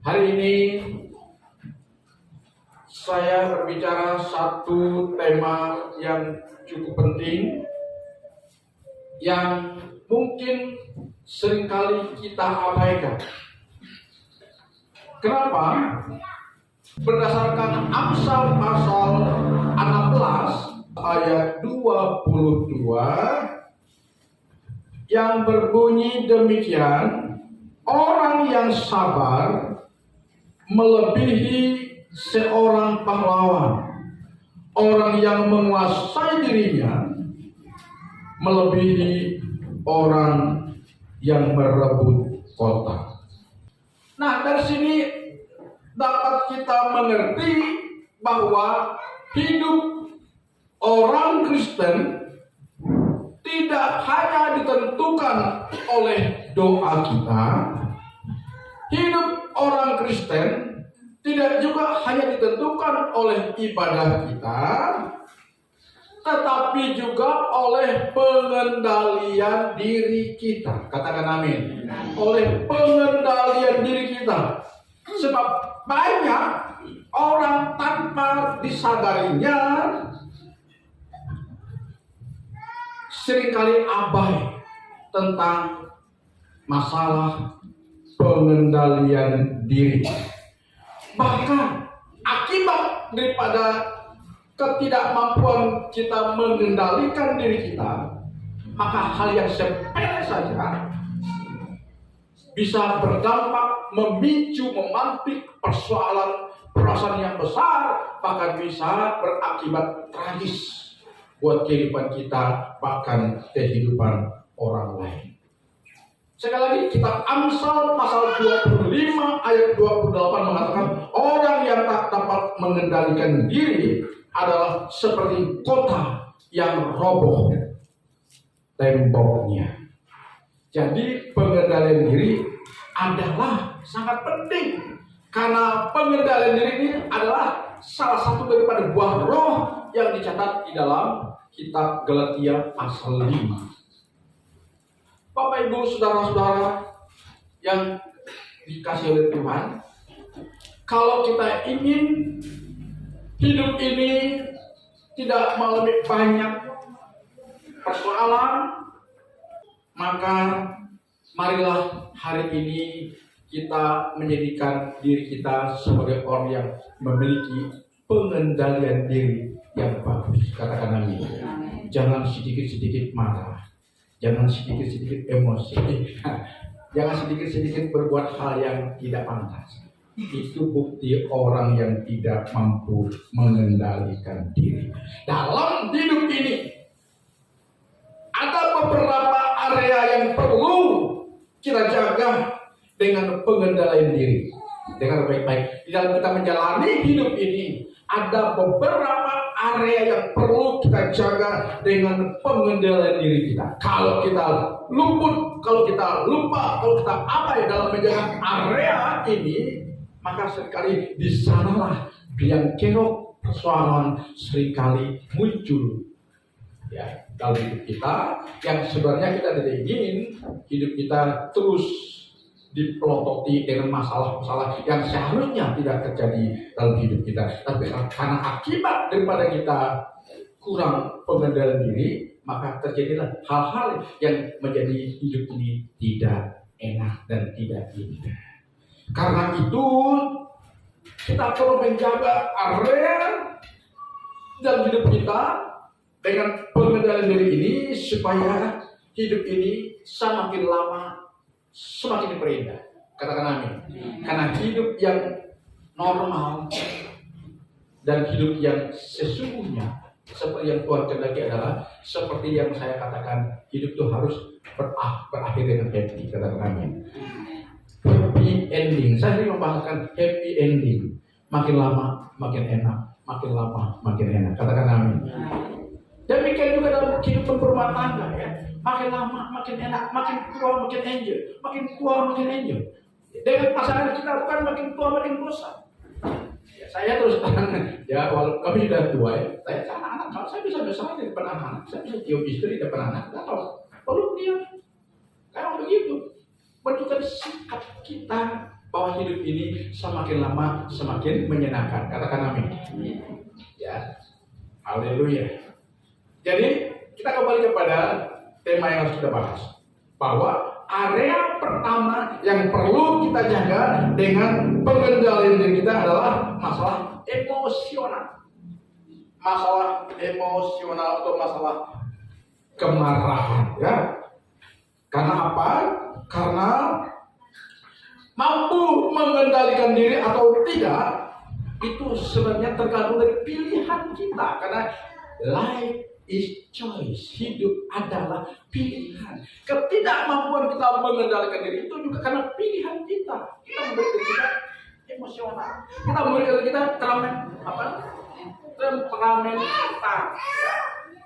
Hari ini saya berbicara satu tema yang cukup penting yang mungkin seringkali kita abaikan. Kenapa? Berdasarkan Amsal pasal 16 ayat 22 yang berbunyi demikian, orang yang sabar melebihi seorang pahlawan. Orang yang menguasai dirinya melebihi orang yang merebut kota. Nah, dari sini dapat kita mengerti bahwa hidup orang Kristen tidak hanya ditentukan oleh doa kita. Hidup orang Kristen tidak juga hanya ditentukan oleh ibadah kita, tetapi juga oleh pengendalian diri kita. Katakan amin. Oleh pengendalian diri kita. Sebab banyak orang tanpa disadarinya seringkali abai tentang masalah pengendalian diri. Bahkan akibat daripada ketidakmampuan kita mengendalikan diri kita, maka hal yang sepele saja bisa berdampak memicu, memantik perasaan yang besar, bahkan bisa berakibat tragis buat kehidupan kita, bahkan kehidupan orang lain. Sekali lagi, kitab Amsal pasal 25 ayat 28 mengatakan, orang yang tak dapat mengendalikan diri adalah seperti kota yang roboh temboknya. Jadi pengendalian diri adalah sangat penting, karena pengendalian diri ini adalah salah satu daripada buah roh yang dicatat di dalam kitab Galatia pasal 5. Bapak, Ibu, saudara-saudara yang dikasihi oleh Tuhan, kalau kita ingin hidup ini tidak mengalami banyak persoalan, maka marilah hari ini kita menjadikan diri kita sebagai orang yang memiliki pengendalian diri yang bagus. Katakan amin. Jangan sedikit-sedikit marah. Jangan sedikit-sedikit emosi. Jangan sedikit-sedikit berbuat hal yang tidak pantas. Itu bukti orang yang tidak mampu mengendalikan diri. Dalam hidup ini ada beberapa area yang perlu kita jaga dengan pengendalian diri. Dengan baik-baik. Di dalam kita menjalani hidup ini, ada beberapa area yang perlu kita jaga dengan pengendalian diri kita. Kalau kita luput, kalau kita lupa, kalau kita abai dalam menjaga area ini, maka seringkali di sanalah biang kerok persoalan seringkali muncul. Ya, dalam hidup kita yang sebenarnya kita tidak ingin hidup kita terus dipelototi dengan masalah-masalah yang seharusnya tidak terjadi dalam hidup kita. Tapi karena akibat daripada kita kurang pengendalian diri, maka terjadilah hal-hal yang menjadi hidup ini tidak enak dan tidak indah. Karena itu kita perlu menjaga area dalam hidup kita dengan pengendalian diri ini supaya hidup ini semakin lama semakin diperindah. Katakan amin. Karena hidup yang normal dan hidup yang sesungguhnya seperti yang Tuhan kehendaki adalah seperti yang saya katakan, hidup itu harus berakhir dengan happy. Katakan amin. Happy ending. Saya ingin membahaskan happy ending. Makin lama makin enak, makin lama makin enak. Katakan amin. Demikian juga dalam kehidupan berumah tangga, ya. Makin lama makin enak, makin tua makin enjoy, makin tua makin enjoy. Dengan pasangan kita bukan makin tua makin bosan. Ya, saya terus terang, ya walaupun kami sudah tua, ya, saya anak-anak, kalau saya bisa bersama di depan anak-anak, saya bisa cium istri di depan anak, atau peluk dia. Karena begitu, menunjukkan sikap kita bahwa hidup ini semakin lama semakin menyenangkan. Katakan amin. Ya, haleluya. Jadi kita kembali kepada tema yang harus kita bahas, bahwa area pertama yang perlu kita jaga dengan pengendalian diri kita adalah masalah emosional. Masalah emosional atau masalah kemarahan, ya. Karena apa? Karena mampu mengendalikan diri atau tidak itu sebenarnya tergantung dari pilihan kita. Karena life is choice, hidup adalah pilihan. Ketidakmampuan kita mengendalikan diri itu juga karena pilihan kita. Kita memberikan kita emosional, kita memberikan kita temperamental.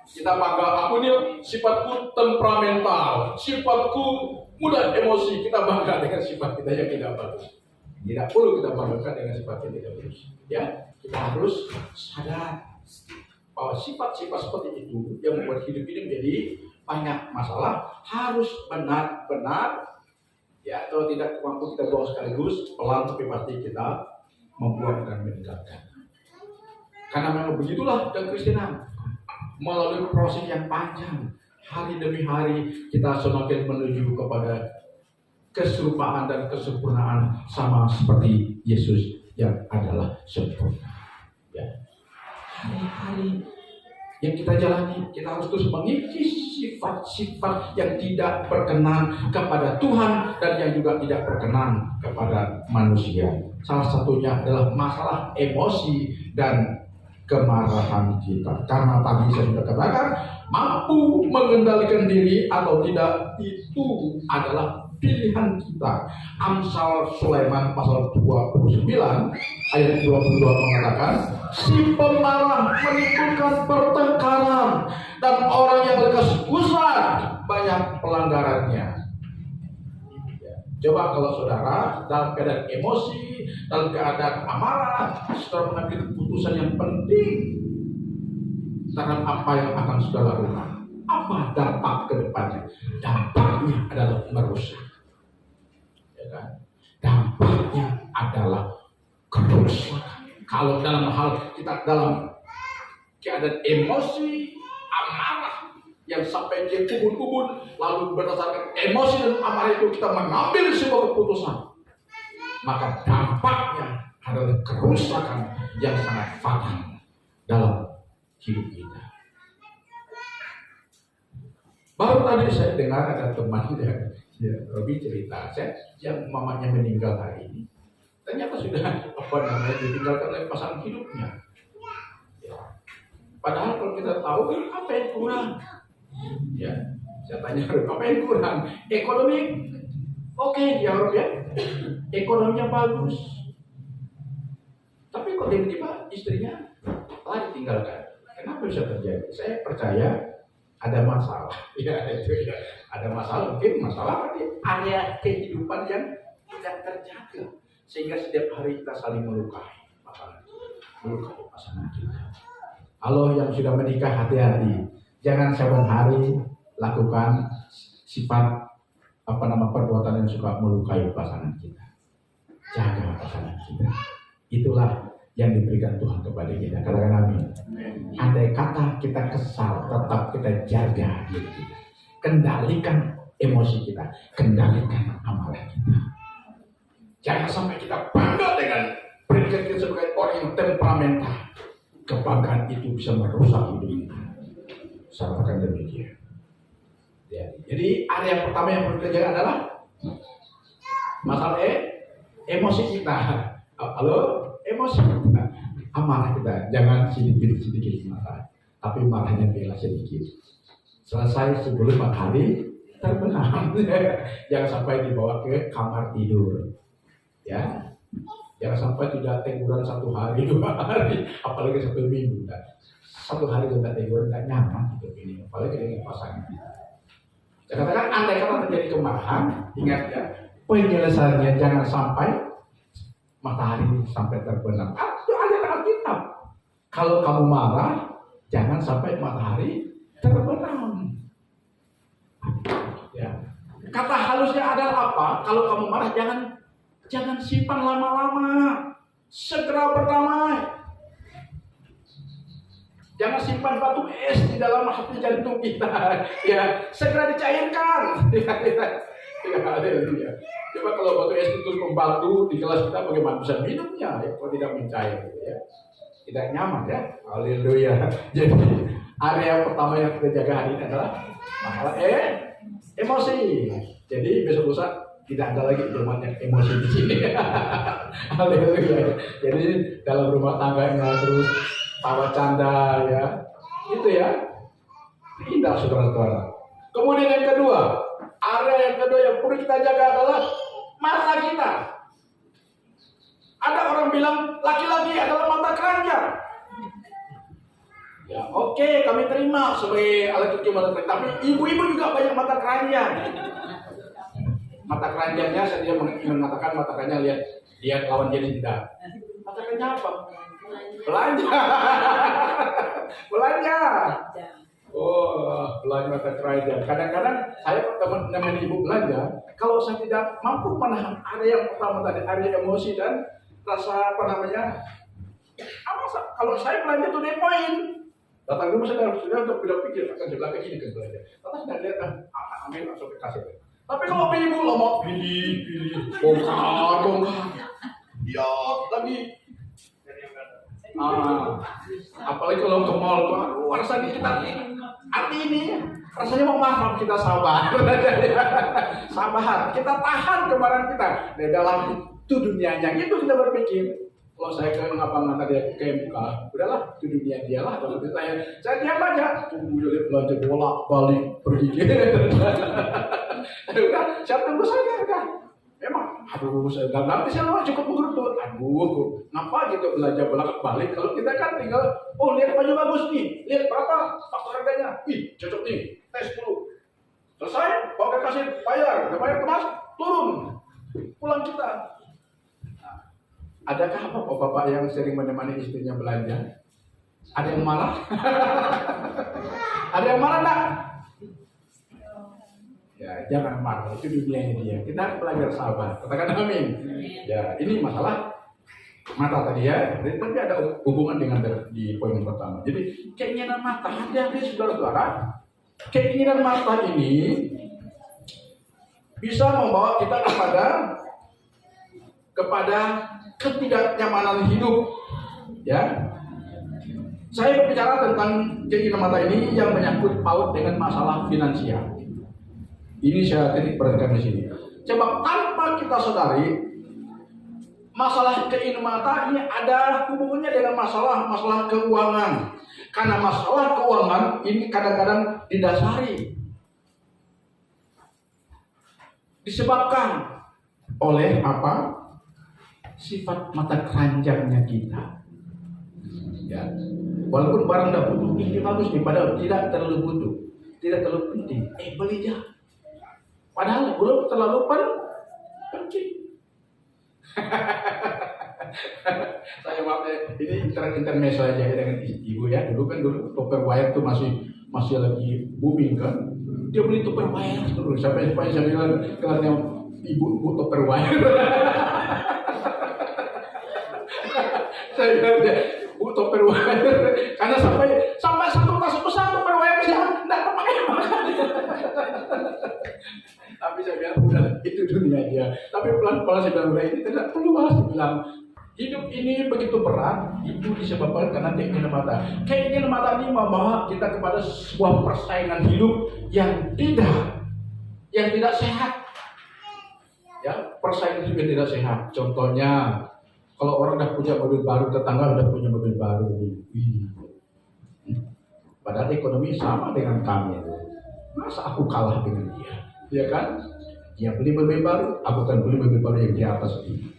Kita bangga, aku ini sifatku temperamental, sifatku mudah emosi. Kita bangga dengan sifat kita yang tidak bagus. Tidak perlu kita banggakan dengan sifat yang tidak bagus. Ya, kita harus sadar bahwa sifat-sifat seperti itu yang membuat hidup ini menjadi banyak masalah harus benar-benar, ya, kalau tidak mampu kita buang sekaligus, pelan tapi pasti kita membuang dan meninggalkan. Karena memang begitulah kekristenan. Melalui proses yang panjang, hari demi hari kita semakin menuju kepada keserupaan dan kesempurnaan sama seperti Yesus yang adalah sempurna. Ya. Hari-hari yang kita jalani, kita harus terus mengikis sifat-sifat yang tidak berkenan kepada Tuhan dan yang juga tidak berkenan kepada manusia. Salah satunya adalah masalah emosi dan kemarahan kita. Karena tadi saya sudah katakan, mampu mengendalikan diri atau tidak itu adalah pilihan kita. Amsal Sulaiman pasal 29 ayat 22 mengatakan, si pemarah menimbulkan pertengkaran dan orang yang berkesekusan banyak pelanggarannya. Coba kalau saudara dalam keadaan emosi, dalam keadaan amarah, saudara mengambil keputusan yang penting terhadap apa yang akan saudara lakukan. Apa dampak ke depannya? Dampaknya adalah merusak. Ya kan? Dampaknya adalah kerusakan. Kalau dalam hal kita dalam keadaan emosi, amarah, yang sampai dia kubun-kubun, lalu berdasarkan emosi dan amarah itu kita mengambil sebuah keputusan, maka dampaknya adalah kerusakan yang sangat fatal dalam hidup kita. Baru tadi saya dengar ada teman Robi cerita, yang mamanya meninggal hari ini, ternyata sudah ditinggalkan oleh pasangan hidupnya. Ya. Padahal kalau kita tahu apa yang kurang. Ya, saya tanya apa yang kurang? Ekonomi oke, ya Rob ya, ekonominya bagus. Tapi kok tiba-tiba istrinya telah ditinggalkan. Kenapa bisa terjadi? Saya percaya ada masalah. Ya itu ya, ada masalah. Mungkin masalah di area kehidupan yang tidak terjaga, sehingga setiap hari kita saling melukai pasangan kita. Halo yang sudah menikah, hati-hati. Jangan saban hari lakukan sifat perbuatan yang suka melukai pasangan kita. Jaga pasangan kita. Itulah yang diberikan Tuhan kepada kita. Katakan amin. Andai kata kita kesal, tetap kita jaga diri kita. Kendalikan emosi kita, kendalikan amarah kita. Jangan sampai kita bangga dengan predikat kita sebagai orang yang temperamental. Kebanggaan itu bisa merusak hidup kita. Saya akan demikian. Ya. Jadi area pertama yang perlu kita jaga adalah masalah emosi kita. Halo, emosi kita, amarah kita. Jangan sedikit marah, tapi marahnya biarlah sedikit. Selesai sebelum matahari terbenam. Jangan sampai dibawa ke kamar tidur. Ya, jangan sampai tidak teguran 1 hari 2 hari, apalagi 1 minggu. 1 hari juga teguran tidak nyaman hidup ini, apalagi dengan pasangan kita. Saya katakan andai kata terjadi kemarahan, ingat ya, penyelesaiannya jangan sampai matahari sampai terbenam. Itu ada dalam kitab. Kalau kamu marah, jangan sampai matahari terbenam. Ya. Kata halusnya adalah apa? Kalau kamu marah, jangan Jangan simpan lama-lama. Segera berdamai. Jangan simpan batu es di dalam hati jantung kita. Ya, segera dicairkan. Ya, haleluya. Coba kalau batu es itu membatu di gelas kita, bagaimana bisa minumnya? Ya, kalau tidak mencair, ya, tidak nyaman, ya. Haleluya. Jadi area pertama yang kita jaga hari ini adalah masalah emosi. Jadi besok lusa tidak ada lagi yang emosi di sini. Haleluya. Jadi dalam rumah tangganya terus tawa canda, ya, itu ya, indah saudara-saudara. Kemudian yang kedua, area yang kedua yang perlu kita jaga adalah mata kita. Ada orang bilang laki-laki adalah mata keranjang. Ya, oke, kami terima sebagai alat ukur mata keranjang. Tapi ibu-ibu juga banyak mata keranjang. Mata keranjangnya saya mengatakan mata keranjang lihat lawan jenis tidak. Mata keranjang apa? Belanja. Belanja. Oh, belanja mata keranjang. Kadang-kadang saya teman-teman ibu belanja, kalau saya tidak mampu menahan area yang pertama tadi, area emosi dan rasa kalau saya belanja tuh poin. Datang rumah saya sudah berpikir akan sebelah ke sini ke belanja. Tapi sudah lihat ambil langsung ke kasir. Tapi kalau ibu lo mau pilih, bongkar, ya lagi. Apalagi kalau ke mall, aduh rasanya kita hati ini rasanya mau maaf, kita sabar. Sabar, kita tahan kemarahan kita. Di dalam itu dunianya itu kita berpikir. Kalau saya ke ngapain tadi ke MK, udahlah itu dunia dialah. Kalau saya diam aja. Tunggu dia belanja bola balik pergi. Udah, saya tunggu saja udah. Memang, saya nanti saya cukup mengerut. Aduh, ngapa gitu belanja bolak balik? Kalau kita kan tinggal, lihat baju bagus nih, lihat berapa faktor harganya, cocok nih, tes dulu. Selesai, bawa ke kasir, bayar, kemas, turun, pulang kita. Adakah bapak-bapak yang sering menemani istrinya belanja? Ada yang marah? Ada yang marah enggak? Ya, jangan marah, itu dunianya dia. Kita harus belajar sabar. Katakan amin. Ya, ini masalah mata tadi ya. Tapi ada hubungan dengan di poin yang pertama. Jadi keinginan mata, hati-hati saudara-saudara. Keinginan mata ini bisa membawa kita kepada ketidaknyamanan hidup. Ya. Saya berbicara tentang keinginan mata ini yang menyangkut paut dengan masalah finansial. Ini saya titik perhatikan di sini. Coba tanpa kita sadari, masalah keinginan mata ini ada hubungannya dengan masalah keuangan. Karena masalah keuangan ini kadang-kadang didasari, disebabkan oleh apa? Sifat mata keranjangnya kita. Ya. Walaupun barang tidak butuh, ini bagus nih, padahal tidak terlalu butuh, tidak terlalu penting. Beli aja. Padahal belum terlalu penting. Saya maaf ya, ini intermezzo aja dengan ibu ya. Dulu Tupperware itu masih lagi booming kan. Dia beli Tupperware terus sampai saya bilang kelasnya ibu Tupperware. Saya bilang Bu Tupperware karena sampai satu tas besar Tupperware saya tidak terpakai makan. Tapi saya bilang udah itu dunia dia. Tapi pelan-pelan saya bilang udah ini tidak perlu bahas. Dibilang hidup ini begitu berat, itu disebabkan karena keinginan mata. Keinginan mata ini membawa kita kepada sebuah persaingan hidup yang tidak sehat. Ya, persaingan hidup yang tidak sehat. Contohnya, kalau orang udah punya mobil baru, tetangga udah punya mobil baru, padahal ekonomi sama dengan kami. Masa aku kalah dengan dia? Ya kan? Dia beli mobil baru, aku kan beli mobil baru yang di atas ini.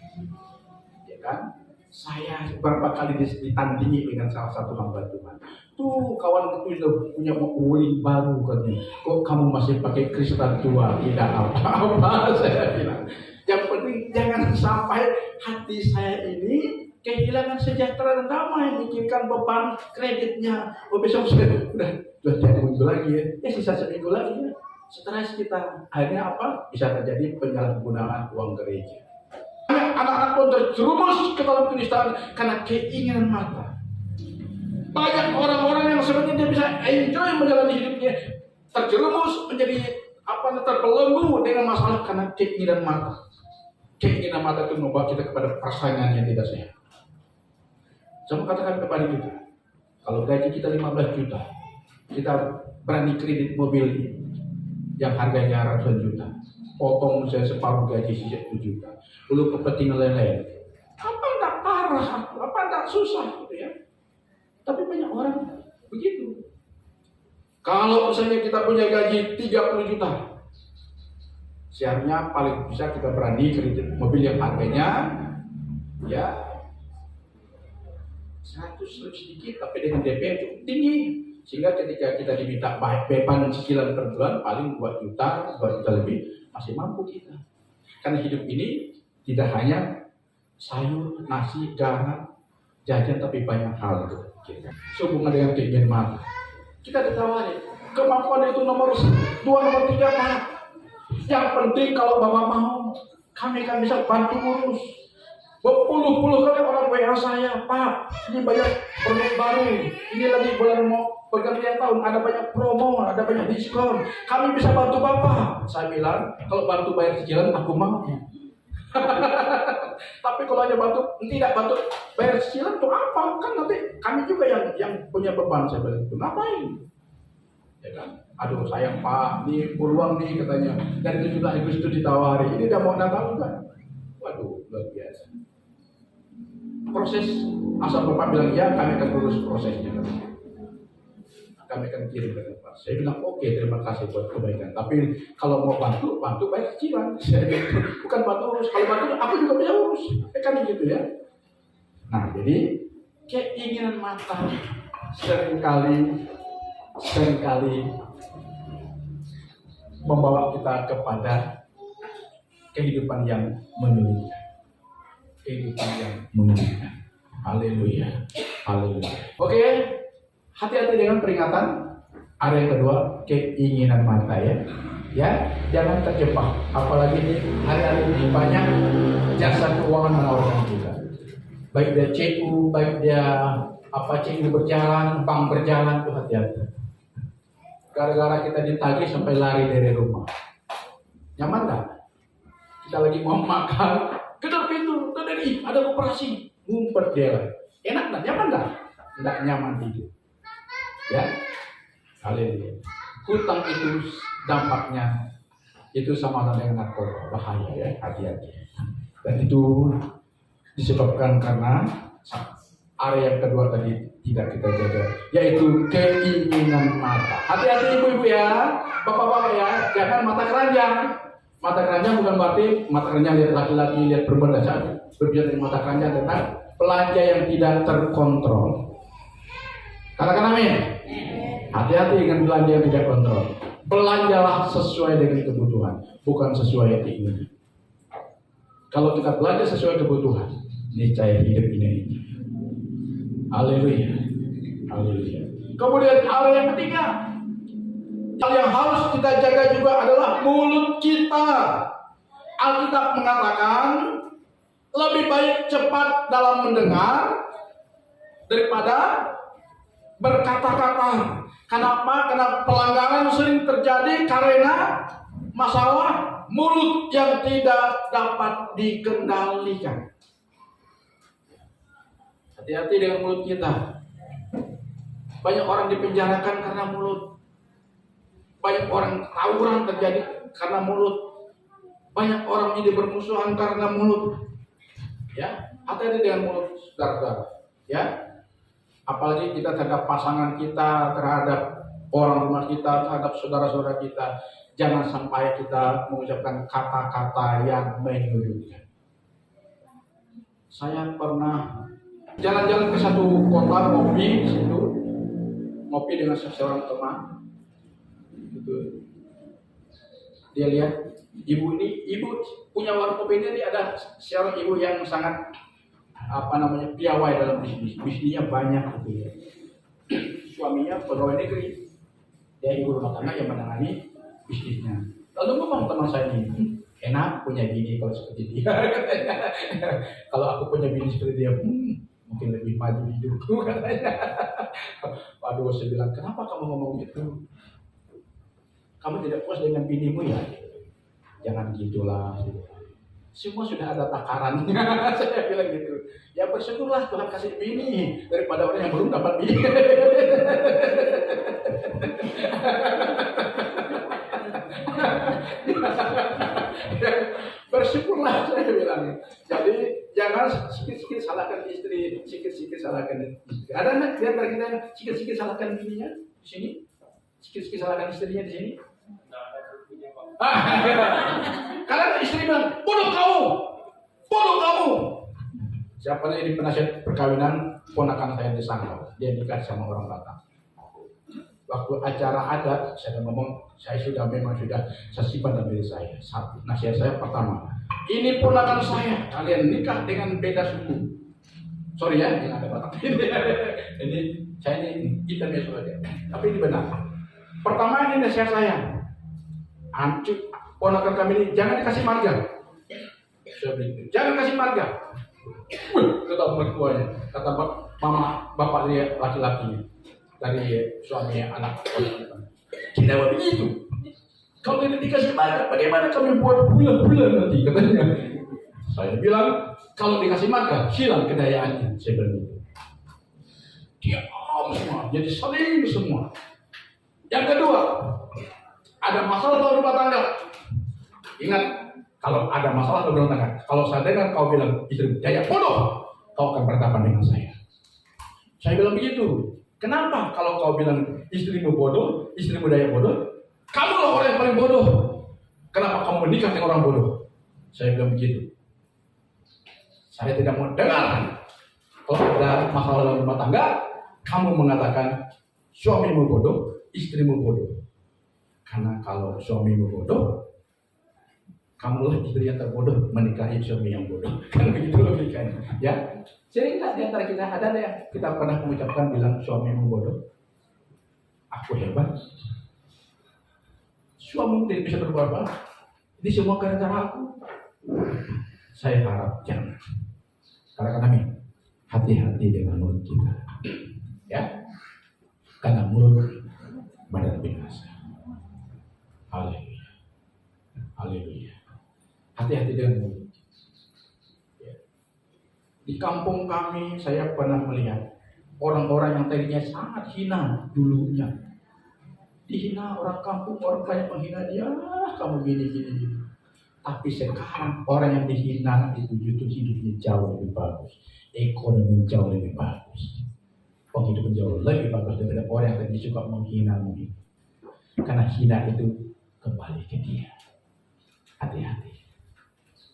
Ya kan? Saya beberapa kali ditandingi dengan salah satu hamba Tuhan. Tuh kawan itu punya wuling baru katanya. Kok kamu masih pakai kristal tua? Tidak apa-apa saya bilang. Yang penting jangan sampai hati saya ini kehilangan sejahtera dan damai, mikirkan beban kreditnya. Besok saya udah 2 minggu lagi ya, sisa seminggu lagi ya. Stres kita, akhirnya apa? Bisa terjadi penyalahgunaan uang gereja. anak-anak pun terjerumus ke dalam kenistaan karena keinginan mata. Banyak orang-orang yang sebenarnya dia bisa enjoy menjalani hidupnya, terjerumus menjadi terbelenggu dengan masalah karena keinginan mata. Keinginan mata itu membawa kita kepada persaingan yang tidak sehat. Saya mau katakan kepada kita, kalau gaji kita 15 juta, kita berani kredit mobil yang harganya ratusan juta, potong saya separuh gaji sisa 1 juta, lalu kepentingan lain-lain. Apa enggak parah? Apa enggak susah gitu ya? Tapi banyak orang begitu. Kalau misalnya kita punya gaji 30 juta, seharusnya paling bisa kita berani kredit mobil yang harganya ya 100 lebih sedikit, tapi dengan DP yang cukup tinggi, sehingga ketika kita diminta beban cicilan per bulan paling 2 juta lebih, masih mampu kita. Karena hidup ini tidak hanya sayur, nasi, garam, jajan, tapi banyak hal itu. Sehubungan dengan keinginan mata, kita ditawari kemampuan itu nomor 2, nomor 3 Pak. Yang penting kalau Bapak mau, kami kan bisa bantu urus. Berpuluh-puluh kali orang WA saya, Pak, ini banyak produk baru, ini lagi bulan mau pergantian tahun, ada banyak promo, ada banyak diskon, kami bisa bantu Bapak. Saya bilang, kalau bantu bayar cicilan aku mau. Tapi kalau hanya tidak bantu bayar cicilan itu apa? Kan nanti kami juga yang punya beban. Saya bilang itu ngapain? Ya kan? Aduh sayang Pak, ini peluang nih katanya. Dan 17 Agustus ditawari, ini udah mau Natal kan? Waduh, luar biasa. Proses asal Bapak bilang ya, kami akan urus prosesnya. Kami akan kirim ke tempat. Saya bilang oke, terima kasih buat kebaikan. Tapi kalau mau bantu bayar cicilan. Bukan bantu urus. Kalau bantu aku juga bisa urus. Kan gitu ya. Nah, jadi keinginan mata seringkali membawa kita kepada kehidupan yang menyulitkan. Haleluya. Oke, hati-hati dengan peringatan. Ada yang kedua, keinginan mata ya, jangan terjebak. Apalagi hari-hari ini banyak jasa keuangan menawarkan kita. Baik dia CU, baik dia CU berjalan, bank berjalan, tuh hati-hati. Gara-gara kita ditagih sampai lari dari rumah. Nyaman nggak? Kita lagi mau makan, kedor pintu, ada koperasi, ngumpet dia. Enak nggak? Nyaman nggak? Nggak nyaman hidup. Ya, haleluya. Hutang itu dampaknya itu sama dengan narkoba, bahaya ya, hati-hati. Dan itu disebabkan karena area yang kedua tadi tidak kita jaga, yaitu keinginan mata. Hati-hati ibu-ibu ya, bapak-bapak ya, jangan mata keranjang. Mata keranjang bukan berarti mata keranjang lihat laki-laki, lihat perempuan saja. Berbicara dengan mata keranjang tentang belanja yang tidak terkontrol. Katakan amin. Hati-hati dengan belanja yang tidak kontrol. Belanjalah sesuai dengan kebutuhan, bukan sesuai keinginan. Kalau kita belanja sesuai kebutuhan, niscaya hidup ini. Haleluya. Kemudian hal yang ketiga, hal yang harus kita jaga juga adalah mulut kita. Alkitab mengatakan lebih baik cepat dalam mendengar daripada berkata-kata. Kenapa? Karena pelanggaran sering terjadi karena masalah mulut yang tidak dapat dikendalikan. Hati-hati dengan mulut kita. Banyak orang dipenjarakan karena mulut. Banyak orang tawuran terjadi karena mulut. Banyak orang jadi bermusuhan karena mulut. Ya, hati-hati dengan mulut, saudara-saudara. Ya, apalagi kita terhadap pasangan kita, terhadap orang rumah kita, terhadap saudara-saudara kita. Jangan sampai kita mengucapkan kata-kata yang menyudutkan. Saya pernah jalan-jalan ke satu kota, ngopi di situ, ngopi dengan seorang teman. Gitu. Dia lihat ibu punya warung kopi ini ada seorang ibu yang sangat piawai dalam bisnisnya banyak gitu ya. Suaminya pegawai negeri, dia ibu rumah tangga yang menangani bisnisnya. Lalu ngomong teman saya ini, Enak punya bini kalau seperti dia. Kalau aku punya bini seperti dia, mungkin lebih maju hidupku katanya. Waduh, saya bilang, kenapa kamu ngomong gitu? Kamu tidak puas dengan binimu ya? Jangan gitulah. Semua sudah ada takarannya. Saya bilang gitu. Ya bersyukurlah Tuhan kasih bini daripada orang yang belum dapat bini. Bersyukurlah saya bilang. Jadi jangan sikit-sikit salahkan istri, sikit-sikit salahkan istri. Ada nggak di antara kita sikit-sikit salahkan bininya di sini? Sikit-sikit salahkan istrinya di sini? Karena istri bilang, bodoh kamu. Siapa yang jadi penasihat perkawinan, ponakan saya di sana, dia nikah sama orang Batak. Waktu acara adat, saya ngomong, saya memang sudah simpan dalam diri saya. Satu, nasihat saya pertama, ini ponakan saya, kalian nikah dengan beda suku. Sorry ya, yang ada Batak. Ini saya ini kita saja, tapi ini benar. Pertama ini nasihat saya. Ponakan kami ini jangan dikasih marga. Jangan kasih marga. Kata mertuanya, kata mama, bapak dia laki-lakinya dari suami anak. Kenapa begitu? Kalau tidak dikasih marga, bagaimana kami buat bulan-bulan nanti katanya. Saya bilang, kalau dikasih marga, hilang kedayaannya. Saya bilang itu. Diam semua, jadi saling semua. Yang kedua, ada masalah dalam rumah tangga. Ingat, kalau ada masalah dalam rumah tangga, kalau saya dengar kau bilang istri daya bodoh, kau akan berhadapan dengan saya. Saya bilang begitu. Kenapa kalau kau bilang istrimu bodoh, istrimu daya bodoh, kamulah orang yang paling bodoh. Kenapa kamu menikah dengan orang bodoh? Saya bilang begitu. Saya tidak mau dengar. Kalau ada masalah dalam rumah tangga, kamu mengatakan suamimu bodoh, istrimu bodoh. Karena kalau suamimu bodoh, kamulah istri yang terbodoh menikahi suami yang bodoh. Kan begitu logikanya. Ya, sering nggak di antara kita ada yang kita pernah mengucapkan bilang suamimu bodoh? Aku hebat. Suamimu tidak bisa berbuat apa? Ini semua gara-gara aku. Saya harap jangan. Karena kami hati-hati dengan mulut kita. Ya, karena mulut badan binasa. Haleluya. Haleluya. Hati-hati dengan mulut. Di kampung kami saya pernah melihat orang-orang yang tadinya sangat hina dulunya. Dihina orang kampung, orang kaya menghina dia, kamu gini. Tapi sekarang orang yang dihina itu hidupnya jauh lebih bagus. Ekonomi jauh lebih bagus. Hidupnya jauh lebih bagus daripada orang yang tadi suka menghinamu. Karena hina itu kembali ke dia. Hati-hati.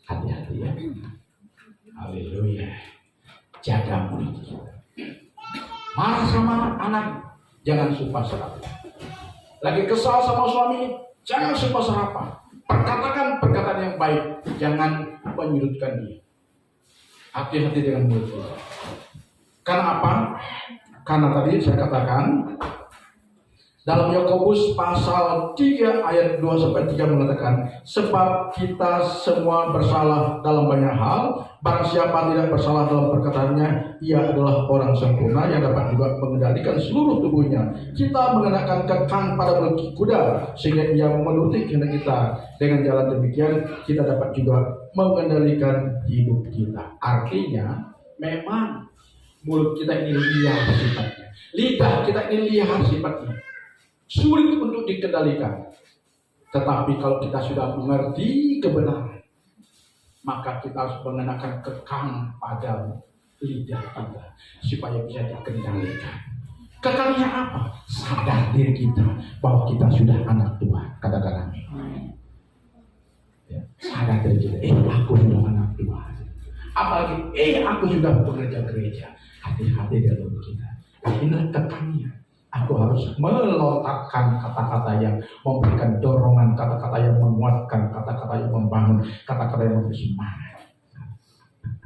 Hati-hati ya. Haleluya. Jaga mulut kita. Marah sama anak, jangan sumpah serapah. Lagi kesal sama suami, jangan sumpah serapah. Perkatakan perkataan yang baik, jangan menyudutkan dia. Hati-hati dengan mulut kita. Karena apa? Karena tadi saya katakan dalam Yakobus pasal 3 ayat 2-3 mengatakan, sebab kita semua bersalah dalam banyak hal, barang siapa tidak bersalah dalam perkataannya, ia adalah orang sempurna yang dapat juga mengendalikan seluruh tubuhnya. Kita mengenakan kekang pada mulut kuda, sehingga ia menuruti kehendak kita. Dengan jalan demikian, kita dapat juga mengendalikan hidup kita. Artinya, memang mulut kita ini liar sifatnya. Lidah kita ini liar sifatnya. Sulit untuk dikendalikan. Tetapi kalau kita sudah mengerti kebenaran, maka kita harus mengenakan kekang pada lidah kita supaya bisa dikendalikan. Kekangnya apa? Sadar diri kita bahwa kita sudah anak Tuhan. Katakan amin. Ya, sadar diri kita, aku sudah anak Tuhan. Apalagi, aku sudah pekerja gereja. Hati-hati dalam kita. Inilah kekangnya. Aku harus melontarkan kata-kata yang memberikan dorongan, kata-kata yang menguatkan, kata-kata yang membangun, kata-kata yang memberi semangat.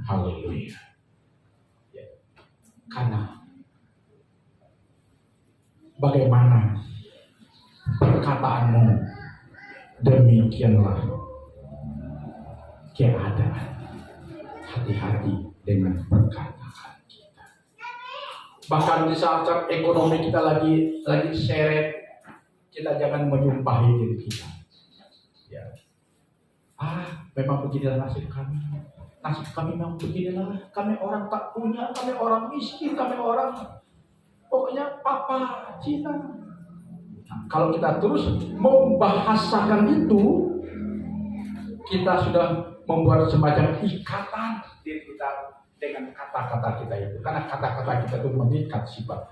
Haleluya. Ya. Karena bagaimana perkataanmu, demikianlah keadaan. Hati-hati dengan perkataan kita. Bahkan di saat ekonomi kita lagi seret, kita jangan menyumpahi diri kita. Ya. Memang beginilah nasib kami. Nasib kami memang beginilah. Kami orang tak punya, kami orang miskin, kami orang pokoknya papa Cina. Nah, kalau kita terus membahasakan itu, kita sudah membuat semacam ikatan diri kita dengan kata-kata kita itu. Karena kata-kata kita itu mengikat sifat.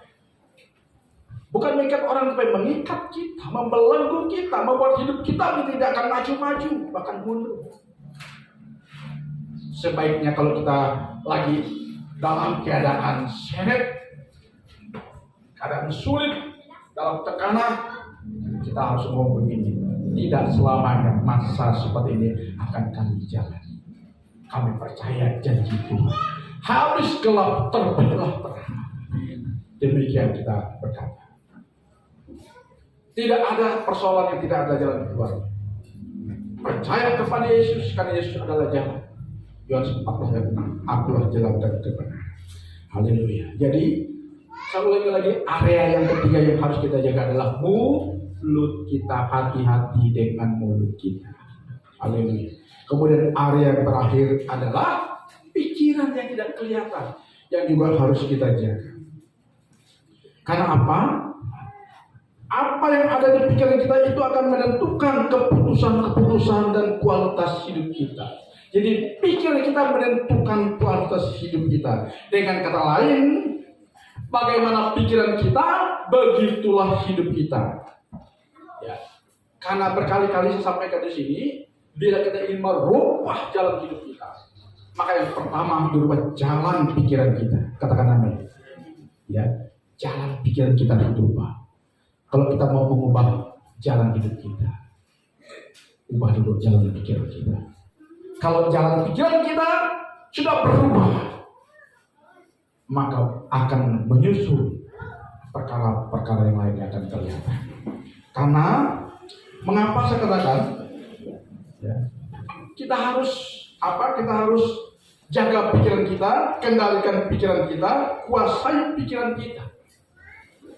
Bukan mengikat orang, tapi mengikat kita, membelenggu kita, membuat hidup kita tidak akan maju-maju, bahkan mundur. Sebaiknya kalau kita lagi dalam keadaan seret, keadaan sulit, dalam tekanan, kita harus ngomong begini. Tidak selamanya masa seperti ini akan kami jalani. Kami percaya janji Tuhan. Habis gelap terbitlah terang. Demikian kita berkata. Tidak ada persoalan yang tidak ada jalan keluar. Percaya kepada Yesus karena Yesus adalah jalan. Yohanes 14 ayat 6. Akulah jalan dan kebenaran. Haleluya. Jadi saya ulangi lagi, area yang ketiga yang harus kita jaga adalah mulut kita. Hati-hati dengan mulut kita. Haleluya. Kemudian area yang terakhir adalah pikiran yang tidak kelihatan, yang juga harus kita jaga. Karena apa? Apa yang ada di pikiran kita itu akan menentukan keputusan-keputusan dan kualitas hidup kita. Jadi pikiran kita menentukan kualitas hidup kita. Dengan kata lain, bagaimana pikiran kita, begitulah hidup kita. Ya. Karena berkali-kali saya sampaikan di sini, bila kita ingin merubah jalan hidup kita, maka yang pertama dirubah jalan pikiran kita. Katakan amin. Ya, jalan pikiran kita dirubah. Kalau kita mau mengubah jalan hidup kita, ubah dulu jalan pikiran kita. Kalau jalan pikiran kita sudah berubah, maka akan menyusul perkara-perkara yang lain yang akan kelihatan. Karena mengapa saya katakan, ya, kita harus jaga pikiran kita, kendalikan pikiran kita, kuasai pikiran kita.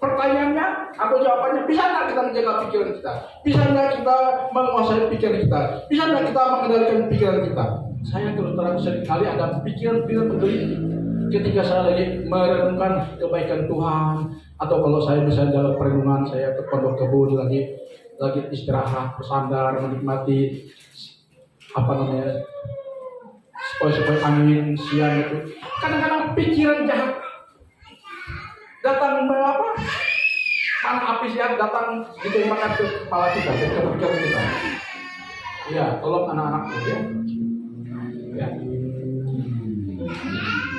Pertanyaannya atau jawabannya, bisa nggak kita menjaga pikiran kita? Bisa nggak kita menguasai pikiran kita? Bisa nggak kita mengendalikan pikiran kita? Saya terus terang seringkali ada pikiran-pikiran bergeliat ketika saya lagi merenungkan kebaikan Tuhan, atau kalau saya bisa dalam perenungan, saya ke pondok kebun lagi istirahat, bersandar, menikmati sepoi-sepoi angin siang itu. Kadang-kadang pikiran jahat datang panas api siang datang ditembakkan ke kepala kita, ke pikiran kita. Ya, tolong anak-anakku ya. Ya.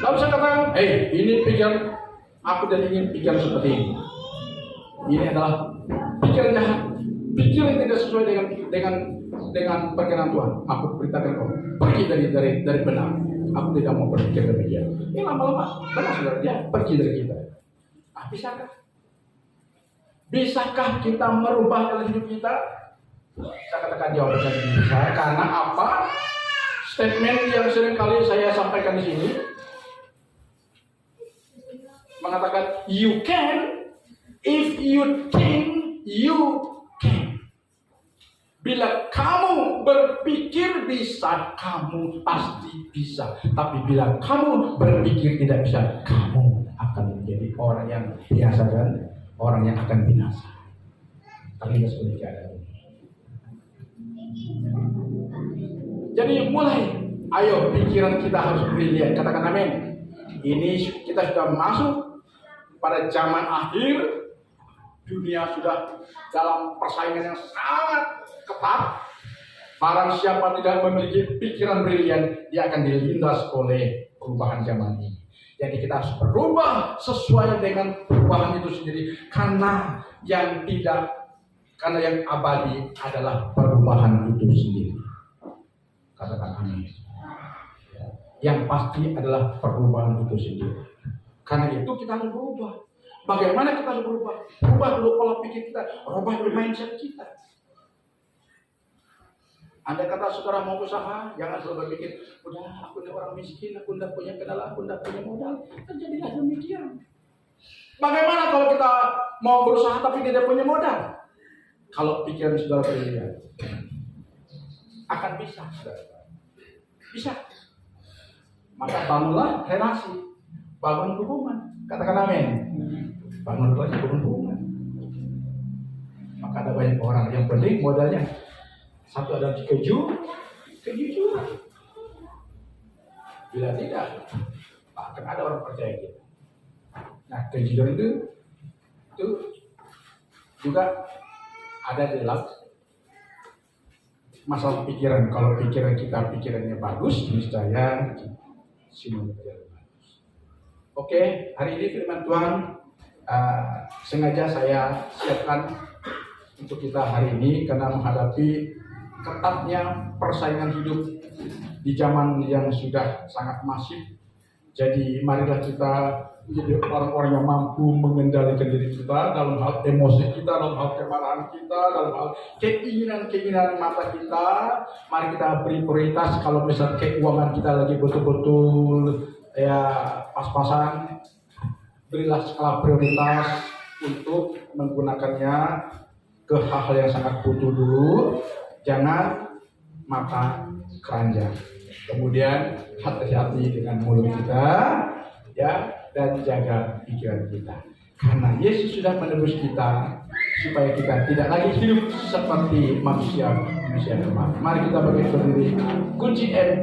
Lalu saya katakan, ini pikiran aku dan ingin pikiran seperti ini. Ini adalah pikiran jahat, pikiran yang tidak sesuai dengan perkenan Tuhan. Aku beritakan kau pergi dari benar. Aku tidak mau berpikir demikian. Ini lama-lama benar saudara, dia pergi dari kita. Bisakah kita merubah jalan hidup kita? Saya katakan jawabannya bisa. Karena apa? Statement yang sering kali saya sampaikan di sini mengatakan you can if you think you can. Bila kamu berpikir bisa, kamu pasti bisa. Tapi bila kamu berpikir tidak bisa, kamu akan menjadi orang yang biasa dan orang yang akan binasa. Kalian seperti keadaan ini. Jadi mulai, ayo pikiran kita harus brilian. Katakan amin. Ini kita sudah masuk pada zaman akhir. Dunia sudah dalam persaingan yang sangat ketat. Barang siapa tidak memiliki pikiran brilian, dia akan dilindas oleh perubahan zaman ini. Jadi kita harus berubah sesuai dengan perubahan itu sendiri. Karena yang abadi adalah perubahan itu sendiri. Katakan amin. Yang pasti adalah perubahan itu sendiri. Karena itu kita harus berubah. Bagaimana kita harus berubah? Rubah dulu pola pikir kita, rubah dulu mindset kita. Andai kata saudara mau usaha, jangan selalu berpikir, udah aku ini orang miskin, aku tidak punya kenalan, aku tidak punya modal. Terjadilah demikian. Bagaimana kalau kita mau berusaha tapi tidak punya modal? Kalau pikiran saudara berlian, akan bisa, saudara. Bisa. Maka bangunlah relasi, bangun hubungan. Katakan amin. Bangun relasi, bangun hubungan. Maka ada banyak orang yang penting modalnya. Satu adalah kejujuran. Bila tidak, akan ada orang percaya kita. Nah, kejujuran itu juga ada di dalam masalah pikiran. Kalau pikirannya bagus, niscaya semuanya berjalan bagus. Oke, hari ini firman Tuhan sengaja saya siapkan untuk kita hari ini karena menghadapi ketatnya persaingan hidup di zaman yang sudah sangat masif. Jadi marilah kita menjadi orang-orang yang mampu mengendalikan diri kita dalam hal emosi kita, dalam hal kemarahan kita, dalam hal keinginan mata kita. Mari kita beri prioritas. Kalau misalnya keuangan kita lagi betul-betul ya pas-pasan, berilah skala prioritas untuk menggunakannya ke hal-hal yang sangat butuh dulu. Jangan mata keranjang. Kemudian hati-hati dengan mulut kita, ya, dan jaga pikiran kita. Karena Yesus sudah menebus kita supaya kita tidak lagi hidup seperti manusia kemarin. Mari kita berdiri. Kunci M